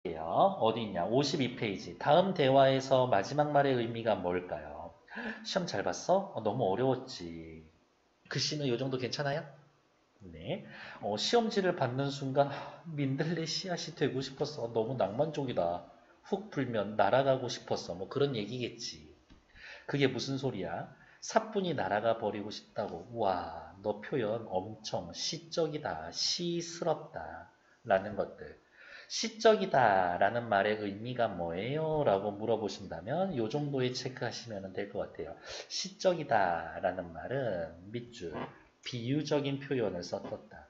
볼게요. 어디 있냐? 52페이지. 다음 대화에서 마지막 말의 의미가 뭘까요? 시험 잘 봤어? 너무 어려웠지. 글씨는 요 정도 괜찮아요? 네. 시험지를 받는 순간 민들레 씨앗이 되고 싶었어. 너무 낭만적이다. 훅 불면 날아가고 싶었어. 뭐 그런 얘기겠지. 그게 무슨 소리야? 사뿐히 날아가 버리고 싶다고. 와, 너 표현 엄청 시적이다. 시스럽다. 라는 것들. 시적이다 라는 말의 의미가 뭐예요? 라고 물어보신다면 요 정도에 체크하시면 될 것 같아요. 시적이다 라는 말은 밑줄 비유적인 표현을 썼었다.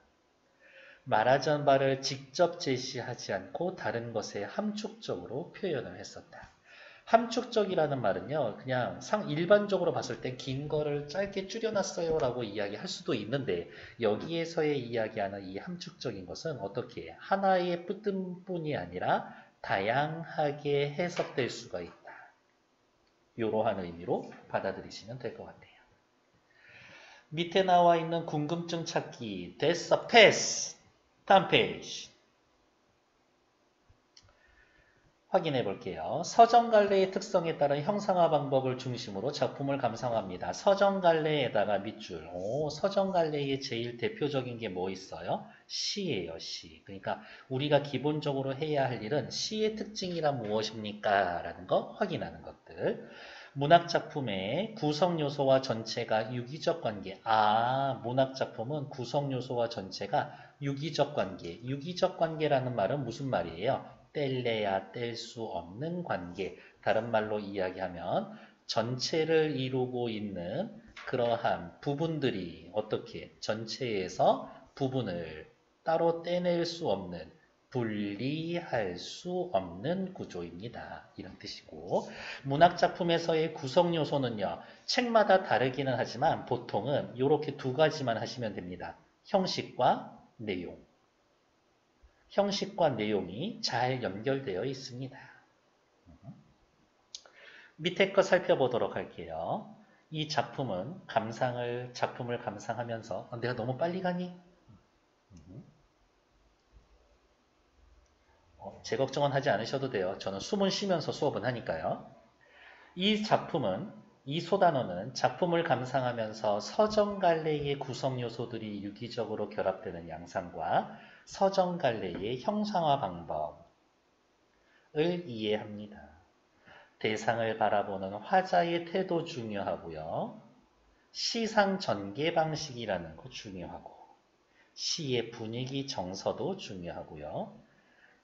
말하자는 바를 직접 제시하지 않고 다른 것에 함축적으로 표현을 했었다. 함축적이라는 말은요, 그냥 일반적으로 봤을 때 긴 거를 짧게 줄여놨어요 라고 이야기할 수도 있는데, 여기에서의 이야기하는 이 함축적인 것은 어떻게 하나의 뜻뿐이 아니라 다양하게 해석될 수가 있다. 이러한 의미로 받아들이시면 될 것 같아요. 밑에 나와 있는 궁금증 찾기, 됐어, 패스. 다음 페이지. 확인해 볼게요. 서정갈래의 특성에 따른 형상화 방법을 중심으로 작품을 감상합니다. 서정갈래에다가 밑줄. 서정갈래의 제일 대표적인 게 뭐 있어요? 시예요, 시. 그러니까 우리가 기본적으로 해야 할 일은 시의 특징이란 무엇입니까? 라는 거 확인하는 것들. 문학작품의 구성요소와 전체가 유기적 관계. 문학작품은 구성요소와 전체가 유기적 관계. 유기적 관계라는 말은 무슨 말이에요? 뗄래야 뗄 수 없는 관계. 다른 말로 이야기하면 전체를 이루고 있는 그러한 부분들이 어떻게 전체에서 부분을 따로 떼낼 수 없는 분리할 수 없는 구조입니다. 이런 뜻이고 문학작품에서의 구성 요소는요. 책마다 다르기는 하지만 보통은 이렇게 두 가지만 하시면 됩니다. 형식과 내용. 형식과 내용이 잘 연결되어 있습니다. 밑에 거 살펴보도록 할게요. 이 작품을 감상하면서, 내가 너무 빨리 가니? 제 걱정은 하지 않으셔도 돼요. 저는 숨은 쉬면서 수업은 하니까요. 이 소단어는 작품을 감상하면서 서정갈래의 구성 요소들이 유기적으로 결합되는 양상과 서정갈래의 형상화 방법을 이해합니다. 대상을 바라보는 화자의 태도 중요하고요. 시상 전개 방식이라는 거 중요하고 시의 분위기 정서도 중요하고요.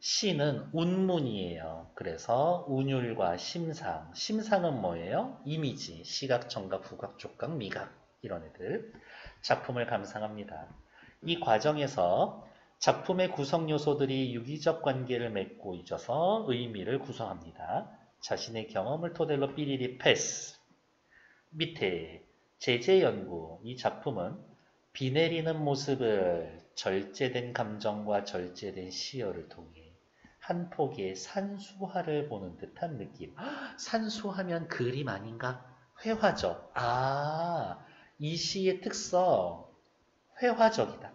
시는 운문이에요. 그래서 운율과 심상. 심상은 뭐예요? 이미지, 시각, 청각, 후각, 촉각, 미각 이런 애들. 작품을 감상합니다. 이 과정에서 작품의 구성 요소들이 유기적 관계를 맺고 있어서 의미를 구성합니다. 자신의 경험을 토대로 삐리리 패스. 밑에 제재 연구. 이 작품은 비 내리는 모습을 절제된 감정과 절제된 시여를 통해 한 폭의 산수화를 보는 듯한 느낌. 산수하면 그림 아닌가? 회화적. 이 시의 특성. 회화적이다.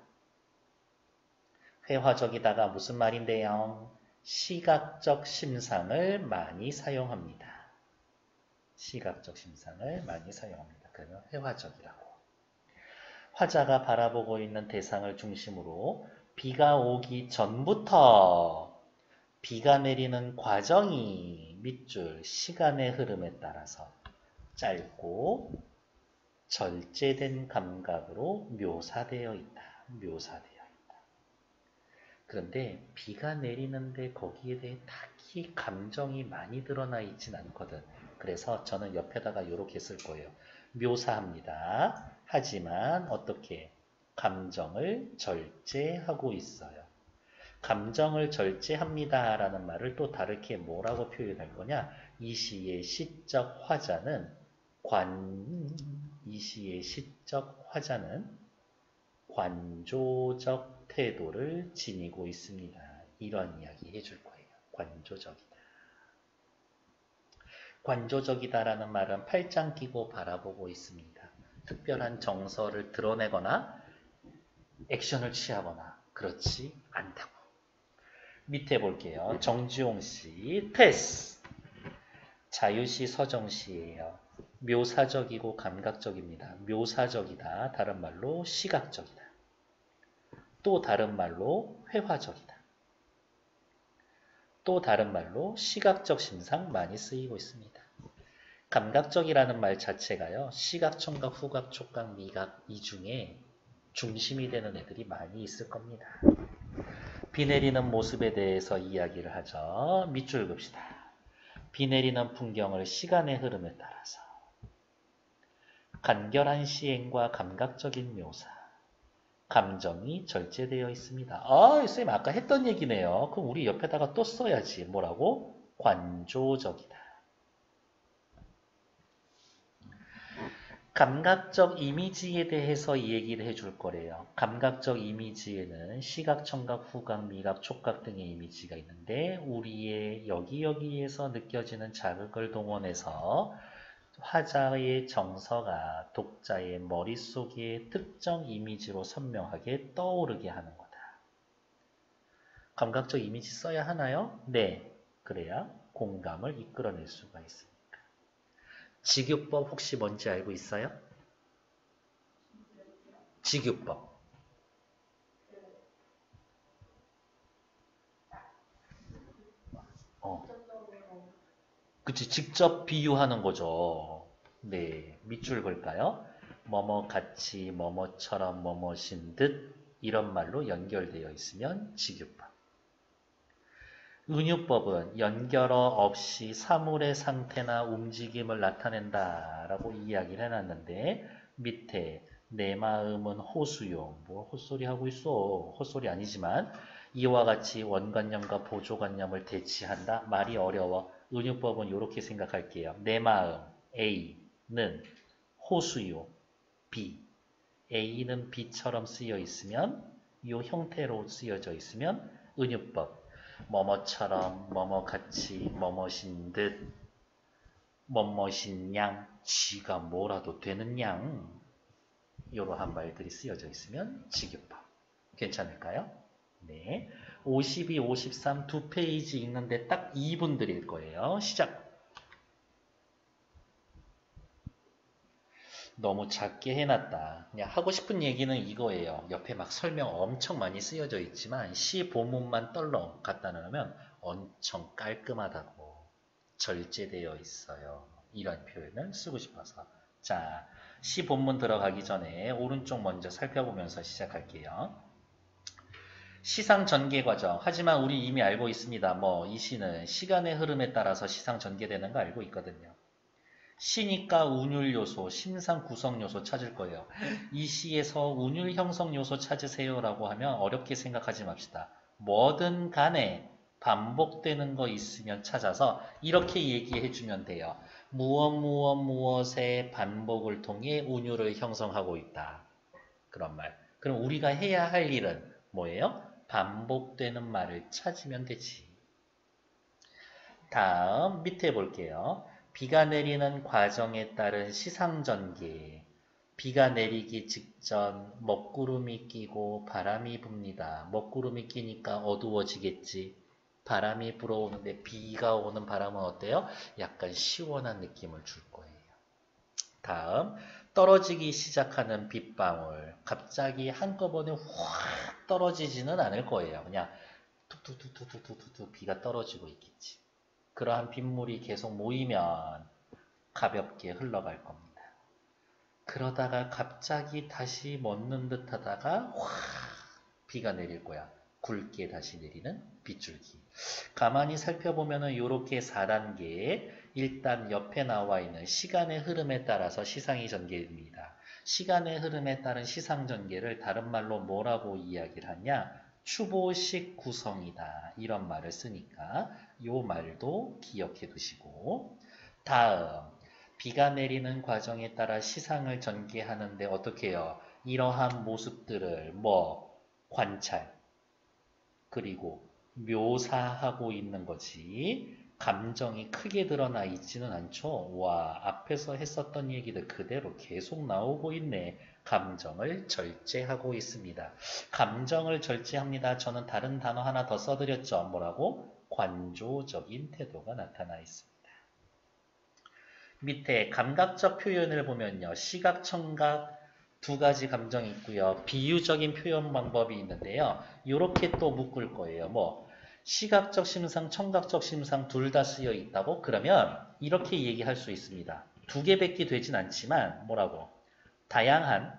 회화적이다가 무슨 말인데요? 시각적 심상을 많이 사용합니다. 시각적 심상을 많이 사용합니다. 그러면 회화적이라고. 화자가 바라보고 있는 대상을 중심으로 비가 오기 전부터 비가 내리는 과정이 밑줄 시간의 흐름에 따라서 짧고 절제된 감각으로 묘사되어 있다. 묘사되어 있다. 그런데 비가 내리는데 거기에 대해 딱히 감정이 많이 드러나 있진 않거든. 그래서 저는 옆에다가 이렇게 쓸 거예요. 묘사합니다. 하지만 어떻게 감정을 절제하고 있어요. 감정을 절제합니다 라는 말을 또 다르게 뭐라고 표현할 거냐? 이 시의 시적 화자는 이 시의 시적 화자는 관조적 태도를 지니고 있습니다. 이런 이야기 해줄 거예요. 관조적이다. 관조적이다라는 말은 팔짱 끼고 바라보고 있습니다. 특별한 정서를 드러내거나 액션을 취하거나 그렇지 않다고. 밑에 볼게요. 정지용 씨, 패스. 자유시, 서정시예요. 묘사적이고 감각적입니다. 묘사적이다. 다른 말로 시각적이다. 또 다른 말로 회화적이다. 또 다른 말로 시각적 심상 많이 쓰이고 있습니다. 감각적이라는 말 자체가요. 시각, 청각, 후각, 촉각, 미각 이 중에 중심이 되는 애들이 많이 있을 겁니다. 비 내리는 모습에 대해서 이야기를 하죠. 밑줄 긋시다. 비 내리는 풍경을 시간의 흐름에 따라서 간결한 시행과 감각적인 묘사, 감정이 절제되어 있습니다. 선생님 아까 했던 얘기네요. 그럼 우리 옆에다가 또 써야지. 뭐라고? 관조적이다. 감각적 이미지에 대해서 얘기를 해줄 거래요. 감각적 이미지에는 시각, 청각, 후각, 미각, 촉각 등의 이미지가 있는데 우리의 여기에서 느껴지는 자극을 동원해서 화자의 정서가 독자의 머릿속에 특정 이미지로 선명하게 떠오르게 하는 거다. 감각적 이미지 써야 하나요? 네. 그래야 공감을 이끌어낼 수가 있습니다. 직유법 혹시 뭔지 알고 있어요? 직유법. 그치, 직접 비유하는 거죠. 네, 밑줄 걸까요? 뭐뭐 같이, 뭐뭐처럼, 뭐뭐신 듯 이런 말로 연결되어 있으면 직유법. 은유법은 연결어 없이 사물의 상태나 움직임을 나타낸다라고 이야기를 해놨는데 밑에 내 마음은 호수요. 뭐 헛소리 하고 있어. 헛소리 아니지만 이와 같이 원관념과 보조관념을 대치한다. 말이 어려워. 은유법은 이렇게 생각할게요. 내 마음 A는 호수요. B. A는 B처럼 쓰여 있으면 이 형태로 쓰여져 있으면 은유법. 뭐뭐처럼, 뭐뭐같이, 뭐뭐신 듯, 뭐뭐신 양, 지가 뭐라도 되는 양 이러한 말들이 쓰여져 있으면 직유법. 괜찮을까요? 네. 52, 53 두 페이지 읽는데 딱 2분 드릴 거예요. 시작! 너무 작게 해놨다. 그냥 하고 싶은 얘기는 이거예요. 옆에 막 설명 엄청 많이 쓰여져 있지만 시 본문만 떨렁 갖다 놓으면 엄청 깔끔하다고 절제되어 있어요. 이런 표현을 쓰고 싶어서. 자, 시 본문 들어가기 전에 오른쪽 먼저 살펴보면서 시작할게요. 시상 전개 과정. 하지만 우리 이미 알고 있습니다. 이 시는 시간의 흐름에 따라서 시상 전개되는 거 알고 있거든요. 시니까 운율 요소, 심상 구성 요소 찾을 거예요. 이 시에서 운율 형성 요소 찾으세요라고 하면 어렵게 생각하지 맙시다. 뭐든 간에 반복되는 거 있으면 찾아서 이렇게 얘기해 주면 돼요. 무엇의 반복을 통해 운율을 형성하고 있다. 그런 말. 그럼 우리가 해야 할 일은 뭐예요? 반복되는 말을 찾으면 되지. 다음 밑에 볼게요. 비가 내리는 과정에 따른 시상전개. 비가 내리기 직전 먹구름이 끼고 바람이 붑니다. 먹구름이 끼니까 어두워지겠지. 바람이 불어오는데 비가 오는 바람은 어때요? 약간 시원한 느낌을 줄 거예요. 다음 떨어지기 시작하는 빗방울. 갑자기 한꺼번에 확 떨어지지는 않을 거예요. 그냥 툭툭툭툭툭툭 비가 떨어지고 있겠지. 그러한 빗물이 계속 모이면 가볍게 흘러갈 겁니다. 그러다가 갑자기 다시 멎는 듯 하다가 확 비가 내릴 거야. 굵게 다시 내리는 빗줄기. 가만히 살펴보면은 이렇게 4단계 일단 옆에 나와 있는 시간의 흐름에 따라서 시상이 전개됩니다. 시간의 흐름에 따른 시상 전개를 다른 말로 뭐라고 이야기를 하냐? 추보식 구성이다. 이런 말을 쓰니까 이 말도 기억해 두시고 다음 비가 내리는 과정에 따라 시상을 전개하는데 어떻게 해요? 이러한 모습들을 관찰 그리고 묘사하고 있는 거지. 감정이 크게 드러나 있지는 않죠. 와, 앞에서 했었던 얘기들 그대로 계속 나오고 있네. 감정을 절제하고 있습니다. 감정을 절제합니다. 저는 다른 단어 하나 더 써드렸죠. 뭐라고? 관조적인 태도가 나타나 있습니다. 밑에 감각적 표현을 보면요. 시각, 청각 두 가지 감정이 있고요. 비유적인 표현 방법이 있는데요. 이렇게 또 묶을 거예요. 뭐 시각적 심상, 청각적 심상 둘 다 쓰여 있다고? 그러면 이렇게 얘기할 수 있습니다. 두 개밖에 되진 않지만 뭐라고? 다양한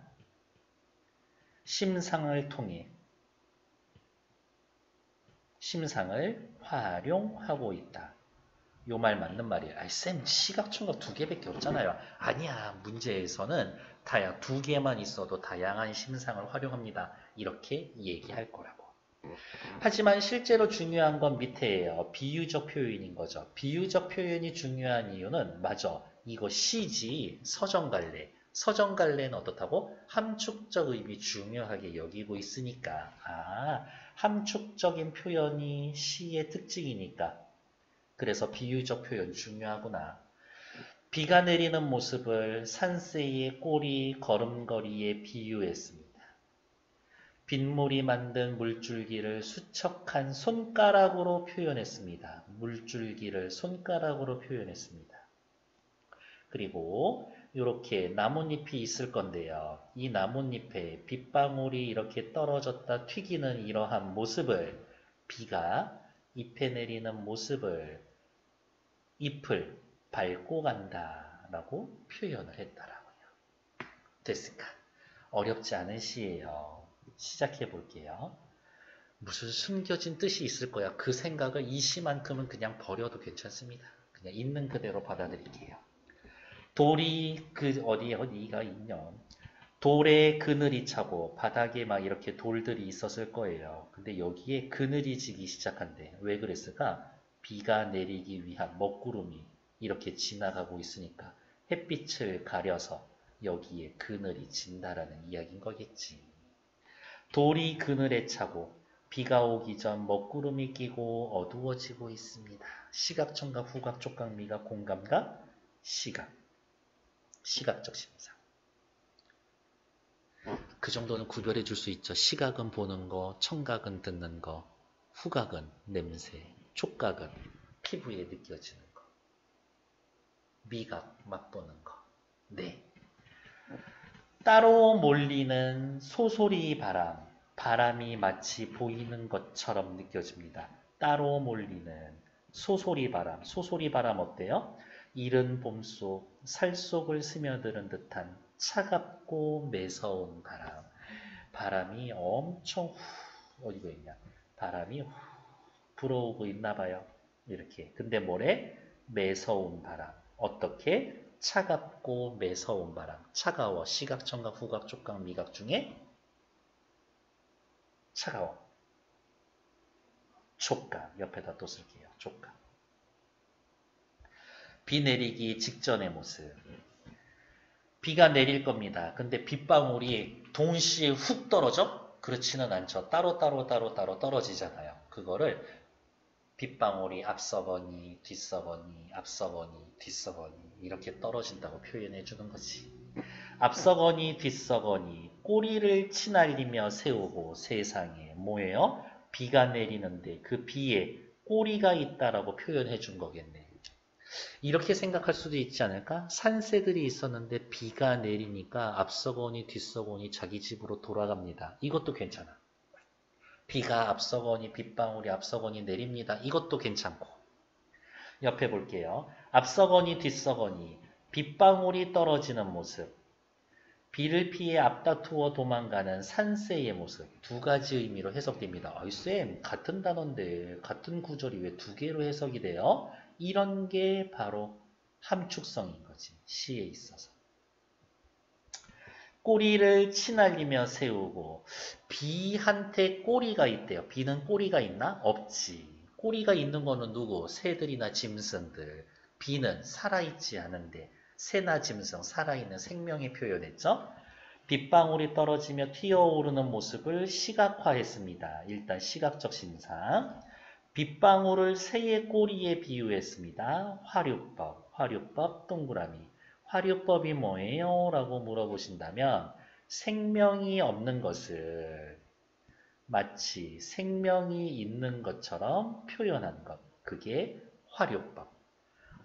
심상을 통해 심상을 활용하고 있다. 요 말 맞는 말이에요. 아이 쌤 시각, 청각 두 개밖에 없잖아요. 아니야. 문제에서는 두 개만 있어도 다양한 심상을 활용합니다. 이렇게 얘기할 거라고. 하지만 실제로 중요한 건 밑에예요. 비유적 표현인 거죠. 비유적 표현이 중요한 이유는 맞아. 이거 시지 서정갈래. 서정갈래는 어떻다고? 함축적 의미 중요하게 여기고 있으니까. 함축적인 표현이 시의 특징이니까. 그래서 비유적 표현 중요하구나. 비가 내리는 모습을 산새의 꼬리 걸음걸이에 비유했습니다. 빗물이 만든 물줄기를 수척한 손가락으로 표현했습니다. 물줄기를 손가락으로 표현했습니다. 그리고 이렇게 나뭇잎이 있을 건데요. 이 나뭇잎에 빗방울이 이렇게 떨어졌다 튀기는 이러한 모습을 비가 잎에 내리는 모습을 잎을 밟고 간다라고 표현을 했다라고요. 됐을까? 어렵지 않은 시예요. 시작해 볼게요. 무슨 숨겨진 뜻이 있을 거야. 그 생각을 이 시만큼은 그냥 버려도 괜찮습니다. 그냥 있는 그대로 받아들일게요. 돌이 어디가 있냐. 돌에 그늘이 차고 바닥에 막 이렇게 돌들이 있었을 거예요. 근데 여기에 그늘이 지기 시작한대. 왜 그랬을까? 비가 내리기 위한 먹구름이 이렇게 지나가고 있으니까 햇빛을 가려서 여기에 그늘이 진다라는 이야기인 거겠지. 돌이 그늘에 차고 비가 오기 전 먹구름이 끼고 어두워지고 있습니다. 시각, 청각, 후각, 촉각, 미각, 공감각, 시각. 시각적 심상. 그 정도는 구별해 줄 수 있죠. 시각은 보는 거, 청각은 듣는 거, 후각은 냄새, 촉각은 피부에 느껴지는 거, 미각 맛보는 거. 네. 따로 몰리는 소소리 바람, 바람이 마치 보이는 것처럼 느껴집니다. 따로 몰리는 소소리 바람 어때요? 이른 봄속 살속을 스며드는 듯한 차갑고 매서운 바람. 바람이 엄청 어디가 있냐? 바람이 불어오고 있나 봐요. 이렇게. 근데 뭐래? 매서운 바람. 어떻게? 차갑고 매서운 바람. 차가워. 시각, 청각, 후각, 촉각, 미각 중에 차가워. 촉각. 옆에다 또 쓸게요. 촉각. 비 내리기 직전의 모습. 비가 내릴 겁니다. 근데 빗방울이 동시에 훅 떨어져? 그렇지는 않죠. 따로따로 떨어지잖아요. 그거를 빗방울이 앞서거니 뒤서거니 앞서거니 뒤서거니 이렇게 떨어진다고 표현해 주는 거지. 앞서거니 뒤서거니 꼬리를 치날리며 세우고 세상에 뭐예요? 비가 내리는데 그 비에 꼬리가 있다라고 표현해 준 거겠네. 이렇게 생각할 수도 있지 않을까? 산새들이 있었는데 비가 내리니까 앞서거니 뒤서거니 자기 집으로 돌아갑니다. 이것도 괜찮아. 비가 앞서거니 빗방울이 앞서거니 내립니다. 이것도 괜찮고. 옆에 볼게요. 앞서거니 뒤서거니 빗방울이 떨어지는 모습. 비를 피해 앞다투어 도망가는 산새의 모습. 두 가지 의미로 해석됩니다. 아이 쌤 같은 단어인데 같은 구절이 왜 두 개로 해석이 돼요? 이런 게 바로 함축성인 거지. 시에 있어서. 꼬리를 치날리며 세우고 비한테 꼬리가 있대요. 비는 꼬리가 있나? 없지. 꼬리가 있는 거는 누구? 새들이나 짐승들. 비는 살아있지 않은데 새나 짐승, 살아있는 생명의 표현했죠. 빗방울이 떨어지며 튀어오르는 모습을 시각화했습니다. 일단 시각적 심상. 빗방울을 새의 꼬리에 비유했습니다. 화류법 동그라미. 화류법이 뭐예요? 라고 물어보신다면 생명이 없는 것을 마치 생명이 있는 것처럼 표현한 것. 그게 화류법.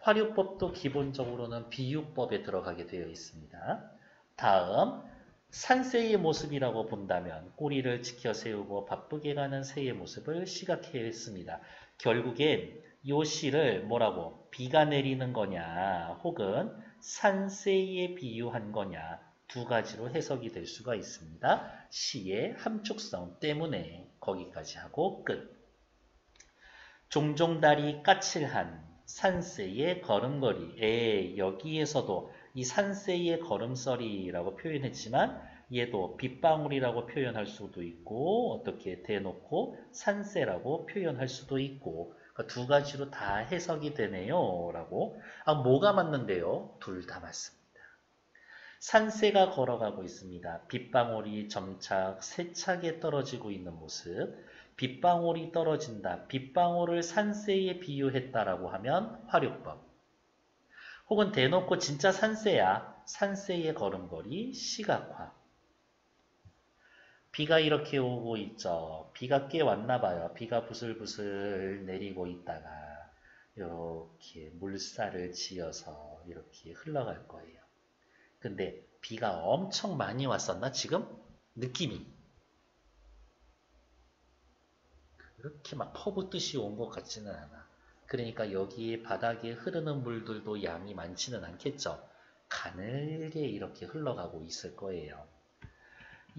화류법도 기본적으로는 비유법에 들어가게 되어 있습니다. 다음 산새의 모습이라고 본다면 꼬리를 지켜 세우고 바쁘게 가는 새의 모습을 시각해 했습니다. 결국엔 이 시를 뭐라고 비가 내리는 거냐 혹은 산새에 비유한 거냐 두 가지로 해석이 될 수가 있습니다. 시의 함축성 때문에 거기까지 하고 끝. 종종 다리 까칠한 산새의 걸음걸이. 여기에서도 이 산새의 걸음걸이라고 표현했지만 얘도 빗방울이라고 표현할 수도 있고 어떻게 대놓고 산새라고 표현할 수도 있고 그러니까 두 가지로 다 해석이 되네요 라고. 뭐가 맞는데요? 둘 다 맞습니다. 산새가 걸어가고 있습니다. 빗방울이 점차 세차게 떨어지고 있는 모습. 빗방울이 떨어진다. 빗방울을 산새에 비유했다라고 하면 화류법. 혹은 대놓고 진짜 산새야. 산새의 걸음걸이 시각화. 비가 이렇게 오고 있죠. 비가 꽤 왔나 봐요. 비가 부슬부슬 내리고 있다가 이렇게 물살을 지어서 이렇게 흘러갈 거예요. 근데 비가 엄청 많이 왔었나 지금? 느낌이 그렇게 막 퍼붓듯이 온 것 같지는 않아. 그러니까 여기 바닥에 흐르는 물들도 양이 많지는 않겠죠. 가늘게 이렇게 흘러가고 있을 거예요.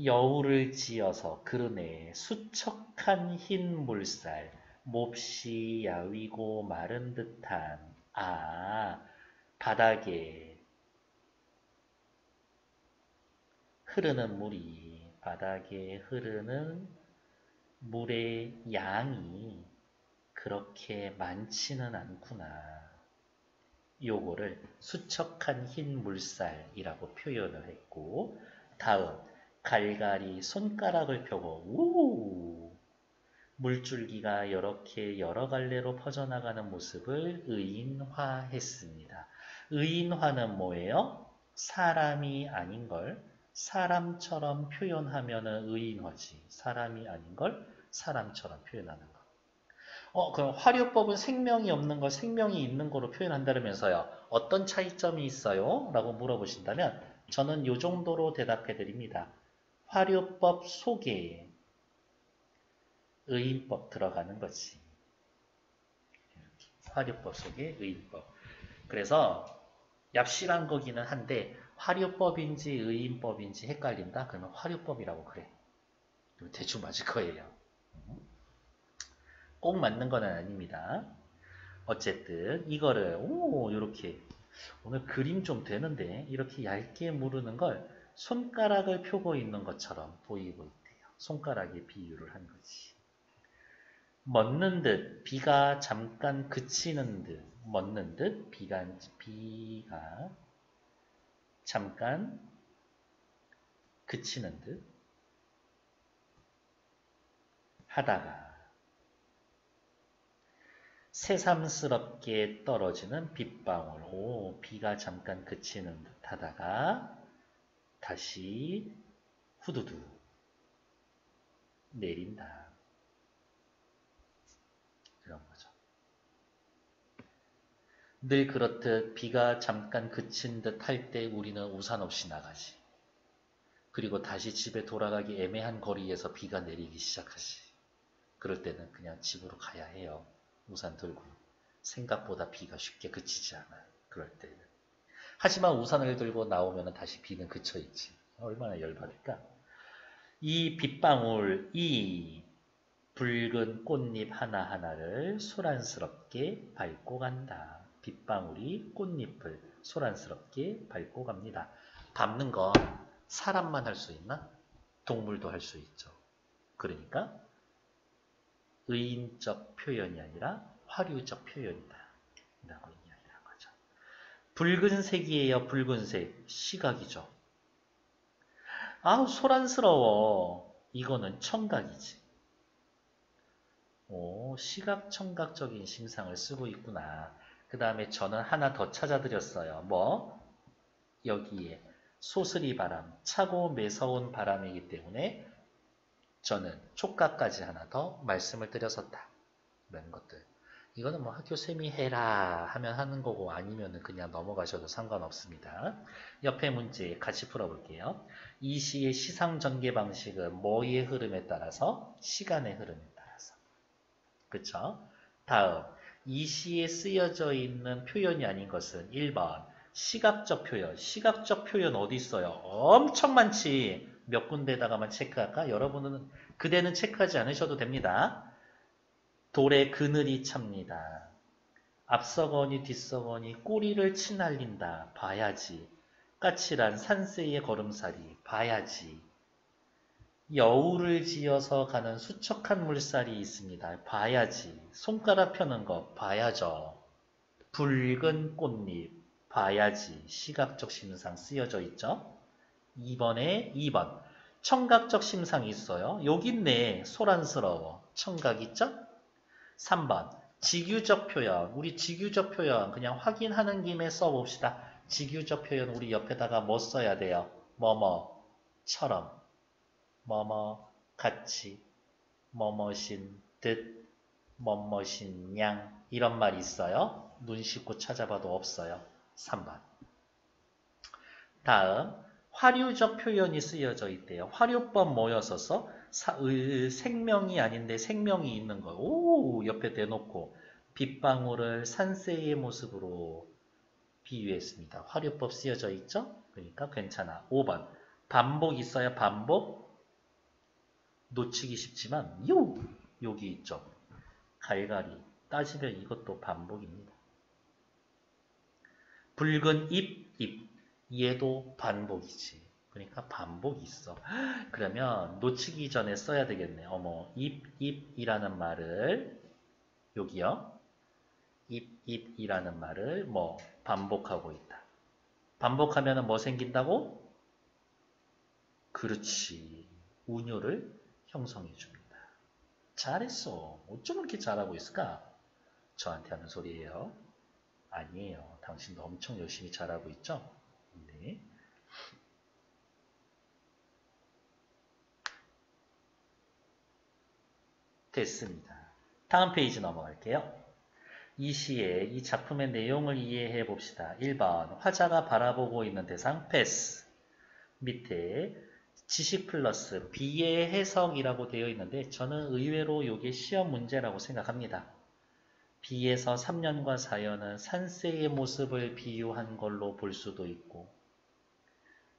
여울을 지어서 그러네. 수척한 흰 물살, 몹시 야위고 마른 듯한 바닥에 흐르는 물이 바닥에 흐르는 물의 양이 그렇게 많지는 않구나. 요거를 수척한 흰 물살이라고 표현을 했고 다음 갈갈이 손가락을 펴고 물줄기가 이렇게 여러 갈래로 퍼져나가는 모습을 의인화했습니다. 의인화는 뭐예요? 사람이 아닌 걸 사람처럼 표현하면 의인화지. 사람이 아닌 걸 사람처럼 표현하는 거. 그럼 화류법은 생명이 없는 걸 생명이 있는 거로 표현한다면서요. 어떤 차이점이 있어요? 라고 물어보신다면 저는 이 정도로 대답해 드립니다. 화류법 속에 의인법 들어가는 거지. 화류법 속에 의인법. 그래서 얍실한 거기는 한데 화류법인지 의인법인지 헷갈린다? 그러면 화류법이라고 그래. 대충 맞을 거예요. 꼭 맞는 건 아닙니다. 어쨌든 이거를 이렇게 오늘 그림 좀 되는데 이렇게 얇게 무르는 걸 손가락을 펴고 있는 것처럼 보이고 있대요. 손가락에 비유를 한 거지. 멎는 듯 비가 잠깐 그치는 듯 멎는 듯 비가 잠깐 그치는 듯 하다가 새삼스럽게 떨어지는 빗방울. 비가 잠깐 그치는 듯 하다가 다시 후두두 내린다. 이런 거죠. 늘 그렇듯 비가 잠깐 그친 듯 할 때 우리는 우산 없이 나가지. 그리고 다시 집에 돌아가기 애매한 거리에서 비가 내리기 시작하지. 그럴 때는 그냥 집으로 가야 해요. 우산 들고. 생각보다 비가 쉽게 그치지 않아요. 그럴 때는. 하지만 우산을 들고 나오면 다시 비는 그쳐있지. 얼마나 열받을까? 이 빗방울, 이 붉은 꽃잎 하나하나를 소란스럽게 밟고 간다. 빗방울이 꽃잎을 소란스럽게 밟고 갑니다. 밟는 건 사람만 할 수 있나? 동물도 할 수 있죠. 그러니까 의인적 표현이 아니라 화류적 표현이다. 라고 이야기를 한 거죠. 붉은색이에요. 붉은색. 시각이죠. 소란스러워. 이거는 청각이지. 시각청각적인 심상을 쓰고 있구나. 그 다음에 저는 하나 더 찾아드렸어요. 뭐? 여기에 소스리 바람, 차고 매서운 바람이기 때문에 저는 촉각까지 하나 더 말씀을 드렸었다. 이런 것들. 이거는 뭐 학교 쌤이 해라 하면 하는 거고 아니면은 그냥 넘어가셔도 상관없습니다. 옆에 문제 같이 풀어볼게요. 이 시의 시상 전개 방식은 뭐의 흐름에 따라서? 시간의 흐름에 따라서. 그쵸? 다음, 이 시에 쓰여져 있는 표현이 아닌 것은 1번 시각적 표현. 시각적 표현 어디 있어요? 엄청 많지. 몇 군데다가만 체크할까? 여러분은 그대는 체크하지 않으셔도 됩니다. 돌에 그늘이 찹니다. 앞서거니 뒤서거니 꼬리를 치날린다. 봐야지. 까칠한 산새의 걸음살이. 봐야지. 여우를 지어서 가는 수척한 물살이 있습니다. 봐야지. 손가락 펴는 거 봐야죠. 붉은 꽃잎 봐야지. 시각적 심상 쓰여져 있죠. 2번. 청각적 심상이 있어요. 여기 있네. 소란스러워. 청각 있죠? 3번. 직유적 표현. 우리 직유적 표현 그냥 확인하는 김에 써봅시다. 직유적 표현 우리 옆에다가 뭐 써야 돼요? 뭐뭐처럼. 뭐뭐 같이. 뭐뭐신 듯. 뭐뭐신 양. 이런 말 있어요? 눈 씻고 찾아봐도 없어요. 3번. 다음. 화류적 표현이 쓰여져 있대요. 화류법 뭐였었어? 생명이 아닌데 생명이 있는 거. 오, 옆에 대놓고 빗방울을 산새의 모습으로 비유했습니다. 화류법 쓰여져 있죠? 그러니까 괜찮아. 5번. 반복 있어요? 반복? 놓치기 쉽지만 여기 있죠. 갈갈이. 따지면 이것도 반복입니다. 붉은 잎. 얘도 반복이지. 그러니까 반복이 있어. 그러면 놓치기 전에 써야 되겠네. 잎이라는 말을 여기요. 잎이라는 말을 뭐 반복하고 있다. 반복하면 뭐 생긴다고? 그렇지. 운율을 형성해 줍니다. 잘했어. 어쩜 이렇게 잘하고 있을까? 저한테 하는 소리예요. 아니에요. 당신도 엄청 열심히 잘하고 있죠? 네. 됐습니다. 다음 페이지 넘어갈게요. 이 시의 이 작품의 내용을 이해해 봅시다. 1번 화자가 바라보고 있는 대상 패스. 밑에 지식 플러스 비의 해석이라고 되어 있는데 저는 의외로 이게 시험 문제라고 생각합니다. 비에서 3년과 4년은 산새의 모습을 비유한 걸로 볼 수도 있고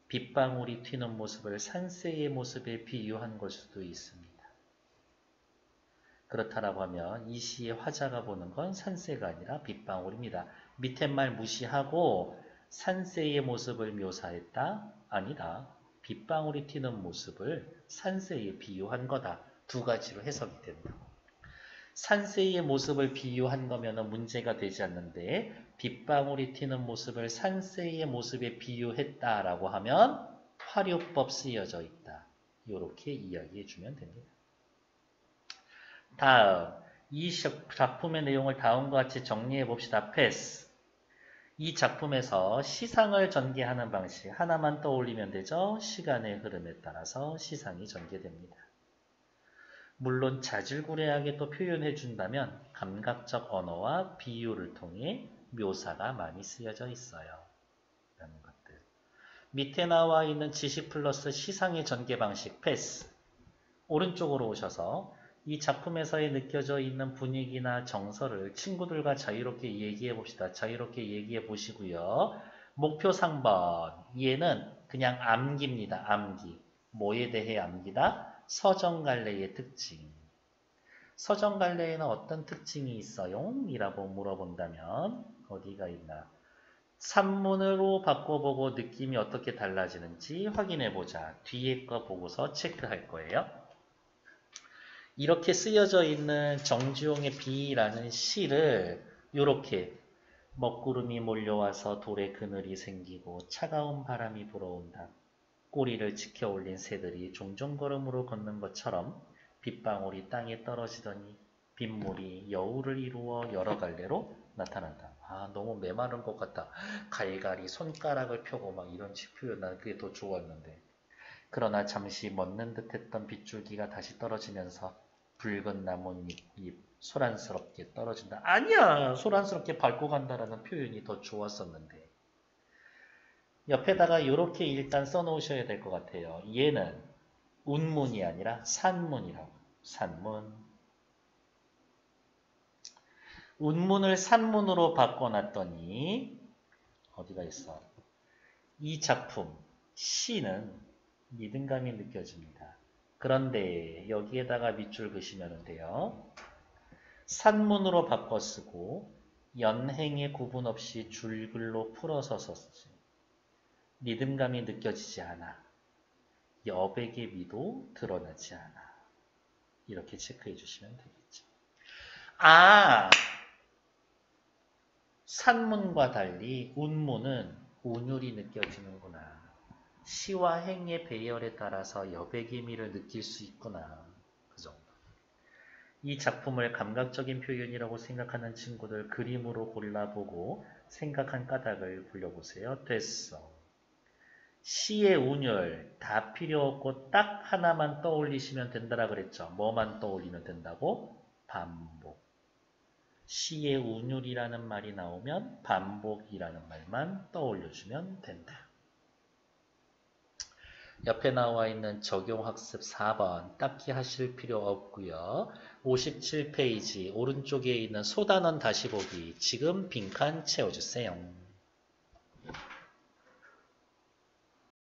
빗방울이 튀는 모습을 산새의 모습에 비유한 걸 수도 있습니다. 그렇다라고 하면 이 시의 화자가 보는 건 산새가 아니라 빗방울입니다. 밑에 말 무시하고 산새의 모습을 묘사했다? 아니다. 빗방울이 튀는 모습을 산새에 비유한 거다. 두 가지로 해석이 된다. 산새의 모습을 비유한 거면 문제가 되지 않는데 빗방울이 튀는 모습을 산새의 모습에 비유했다라고 하면 화류법 쓰여져 있다. 이렇게 이야기해 주면 됩니다. 다음, 이 작품의 내용을 다음과 같이 정리해 봅시다. 패스. 이 작품에서 시상을 전개하는 방식 하나만 떠올리면 되죠. 시간의 흐름에 따라서 시상이 전개됩니다. 물론 자질구레하게 또 표현해 준다면 감각적 언어와 비유를 통해 묘사가 많이 쓰여져 있어요. 라는 것들. 밑에 나와 있는 지식 플러스 시상의 전개 방식 패스. 오른쪽으로 오셔서 이 작품에서의 느껴져 있는 분위기나 정서를 친구들과 자유롭게 얘기해 봅시다. 자유롭게 얘기해 보시고요. 목표 3번. 얘는 그냥 암기입니다. 암기. 뭐에 대해 암기다? 서정갈래의 특징. 서정갈래에는 어떤 특징이 있어요? 이라고 물어본다면 어디가 있나? 산문으로 바꿔보고 느낌이 어떻게 달라지는지 확인해보자. 뒤에 거 보고서 체크할 거예요. 이렇게 쓰여져 있는 정주용의 비라는 시를 이렇게 먹구름이 몰려와서 돌에 그늘이 생기고 차가운 바람이 불어온다. 꼬리를 치켜 올린 새들이 종종 걸음으로 걷는 것처럼 빗방울이 땅에 떨어지더니 빗물이 여우를 이루어 여러 갈래로 나타난다. 아, 너무 메마른 것 같다. 갈갈이 손가락을 펴고 막 이런 표현, 난 그게 더 좋았는데. 그러나 잠시 멎는 듯했던 빗줄기가 다시 떨어지면서 붉은 나뭇잎 소란스럽게 떨어진다. 아니야! 소란스럽게 밟고 간다라는 표현이 더 좋았었는데. 옆에다가 이렇게 일단 써놓으셔야 될 것 같아요. 얘는 운문이 아니라 산문이라고. 산문. 운문을 산문으로 바꿔놨더니 어디가 있어? 이 작품 시는 리듬감이 느껴집니다. 그런데 여기에다가 밑줄 그시면 돼요. 산문으로 바꿔 쓰고 연행의 구분 없이 줄글로 풀어서 썼지. 리듬감이 느껴지지 않아. 여백의 미도 드러나지 않아. 이렇게 체크해 주시면 되겠죠. 아! 산문과 달리 운문은 운율이 느껴지는구나. 시와 행의 배열에 따라서 여백의 미를 느낄 수 있구나. 그 정도. 이 작품을 감각적인 표현이라고 생각하는 친구들 그림으로 골라보고 생각한 까닭을 굴려보세요. 됐어. 시의 운율 다 필요 없고 딱 하나만 떠올리시면 된다라 그랬죠. 뭐만 떠올리면 된다고? 반복. 시의 운율이라는 말이 나오면 반복이라는 말만 떠올려주면 된다. 옆에 나와 있는 적용학습 4번 딱히 하실 필요 없고요. 57페이지 오른쪽에 있는 소단원 다시 보기 지금 빈칸 채워주세요.